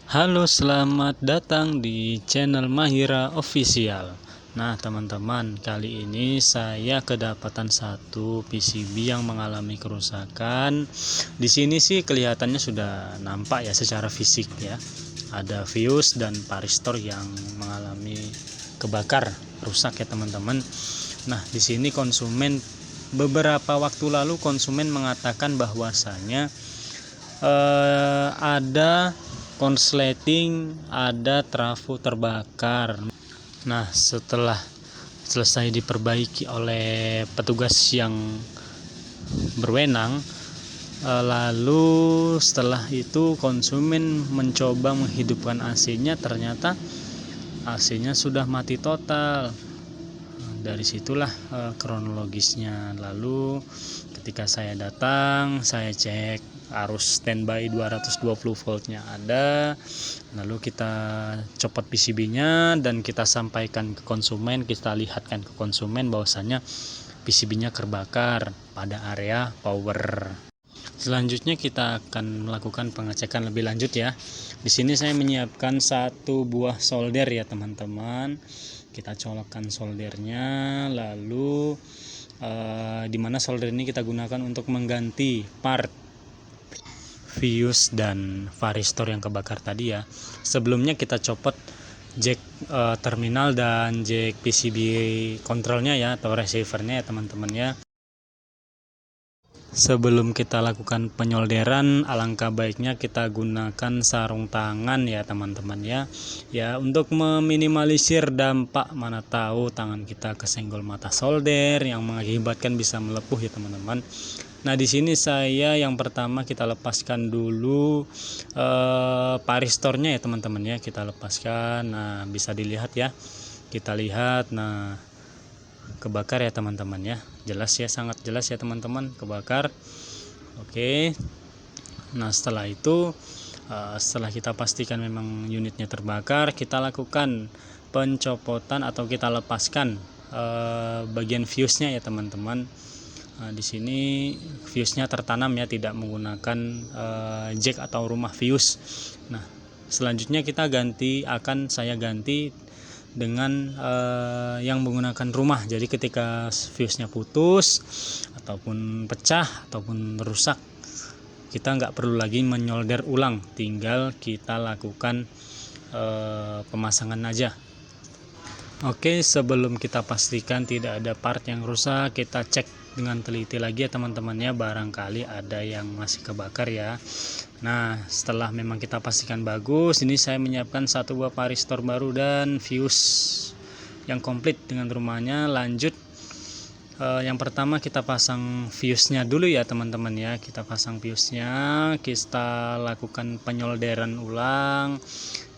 Halo, selamat datang di channel Mahira Official. Nah, teman-teman, kali ini saya kedapatan satu PCB yang mengalami kerusakan. Di sini sih kelihatannya sudah nampak ya secara fisik ya. Ada fuse dan varistor yang mengalami kebakar, rusak ya teman-teman. Nah, di sini beberapa waktu lalu konsumen mengatakan bahwasanya ada konsleting, ada trafo terbakar. Nah, setelah selesai diperbaiki oleh petugas yang berwenang, lalu setelah itu konsumen mencoba menghidupkan AC-nya, ternyata AC-nya sudah mati total. Dari situlah kronologisnya. Lalu ketika saya datang, saya cek arus standby 220 voltnya ada, lalu kita copot PCB-nya dan kita sampaikan ke konsumen, kita lihatkan ke konsumen bahwasanya PCB-nya terbakar pada area power. Selanjutnya kita akan melakukan pengecekan lebih lanjut ya. Di sini saya menyiapkan satu buah solder ya teman-teman. Kita colokkan soldernya, lalu dimana solder ini kita gunakan untuk mengganti part fuse dan varistor yang kebakar tadi ya. Sebelumnya kita copot jack terminal dan jack PCB kontrolnya ya, atau receivernya ya teman-teman ya. Sebelum kita lakukan penyolderan, alangkah baiknya kita gunakan sarung tangan ya teman-teman ya. Ya, untuk meminimalisir dampak, mana tahu tangan kita kesenggol mata solder yang mengakibatkan bisa melepuh ya teman-teman. Nah, di sini saya yang pertama kita lepaskan dulu varistornya ya teman-teman ya. Kita lepaskan. Nah, bisa dilihat ya. Kita lihat, nah, kebakar ya teman-teman ya, jelas ya, sangat jelas ya teman-teman, kebakar. Oke, nah setelah itu setelah kita pastikan memang unitnya terbakar, kita lakukan pencopotan atau kita lepaskan bagian fuse-nya ya teman-teman. Di sini fuse-nya tertanam ya, tidak menggunakan jack atau rumah fuse. Nah, selanjutnya saya ganti dengan yang menggunakan rumah. Jadi ketika fuse-nya putus ataupun pecah ataupun rusak, kita nggak perlu lagi menyolder ulang, tinggal kita lakukan pemasangan aja. Oke, sebelum kita pastikan tidak ada part yang rusak, kita cek dengan teliti lagi ya teman-teman ya, barangkali ada yang masih kebakar ya. Nah, setelah memang kita pastikan bagus, ini saya menyiapkan satu buah varistor baru dan fuse yang komplit dengan rumahnya. Lanjut, yang pertama kita pasang fuse-nya dulu ya teman-teman ya. Kita pasang fuse-nya, kita lakukan penyolderan ulang.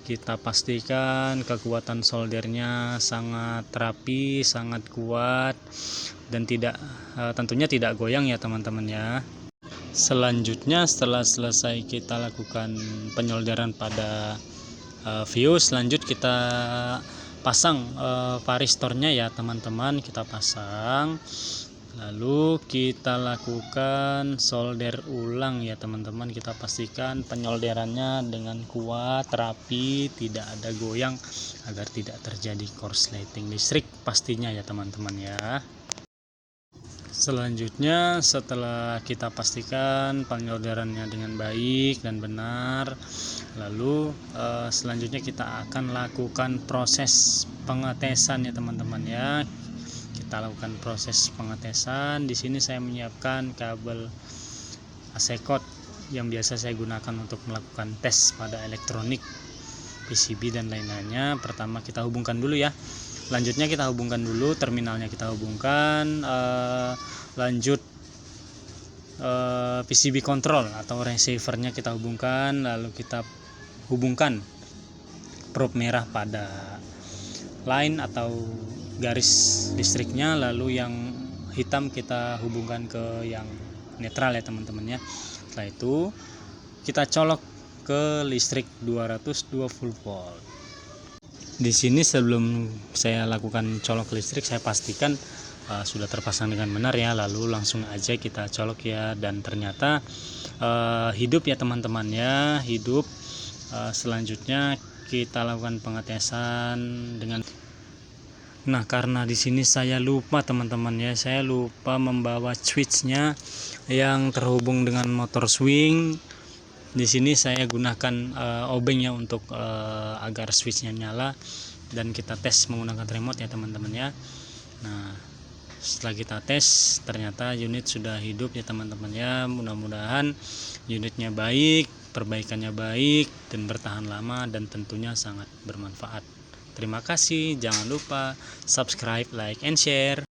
Kita pastikan kekuatan soldernya sangat rapi, sangat kuat, dan tentunya tidak goyang ya teman-teman ya. Selanjutnya setelah selesai kita lakukan penyolderan pada fuse, lanjut kita pasang varistornya ya teman-teman. Kita pasang, lalu kita lakukan solder ulang ya teman-teman. Kita pastikan penyolderannya dengan kuat, rapi, tidak ada goyang agar tidak terjadi korsleting listrik pastinya ya teman-teman ya. Selanjutnya setelah kita pastikan penyolderannya dengan baik dan benar, lalu selanjutnya kita akan lakukan proses pengetesan ya teman-teman ya. Kita lakukan proses pengetesan. Di sini saya menyiapkan kabel AC cord yang biasa saya gunakan untuk melakukan tes pada elektronik, PCB dan lain-lainnya. Pertama kita hubungkan dulu ya. Lanjutnya kita hubungkan dulu terminalnya, kita hubungkan. Lanjut PCB control atau receivernya kita hubungkan, lalu kita hubungkan probe merah pada line atau garis listriknya, lalu yang hitam kita hubungkan ke yang netral ya teman-teman ya. Setelah itu kita colok ke listrik 220 volt. Di sini sebelum saya lakukan colok listrik, saya pastikan sudah terpasang dengan benar ya, lalu langsung aja kita colok ya, dan ternyata hidup ya teman-teman ya, hidup. selanjutnya kita lakukan pengetesan dengan. Nah, karena di sini saya lupa teman-teman ya, saya lupa membawa switchnya yang terhubung dengan motor swing. Di sini saya gunakan obeng ya untuk agar switchnya nyala, dan kita tes menggunakan remote ya teman-teman ya. Nah, setelah kita tes ternyata unit sudah hidup ya teman-teman ya. Mudah-mudahan unitnya baik, perbaikannya baik dan bertahan lama, dan tentunya sangat bermanfaat. Terima kasih, jangan lupa subscribe, like, and share.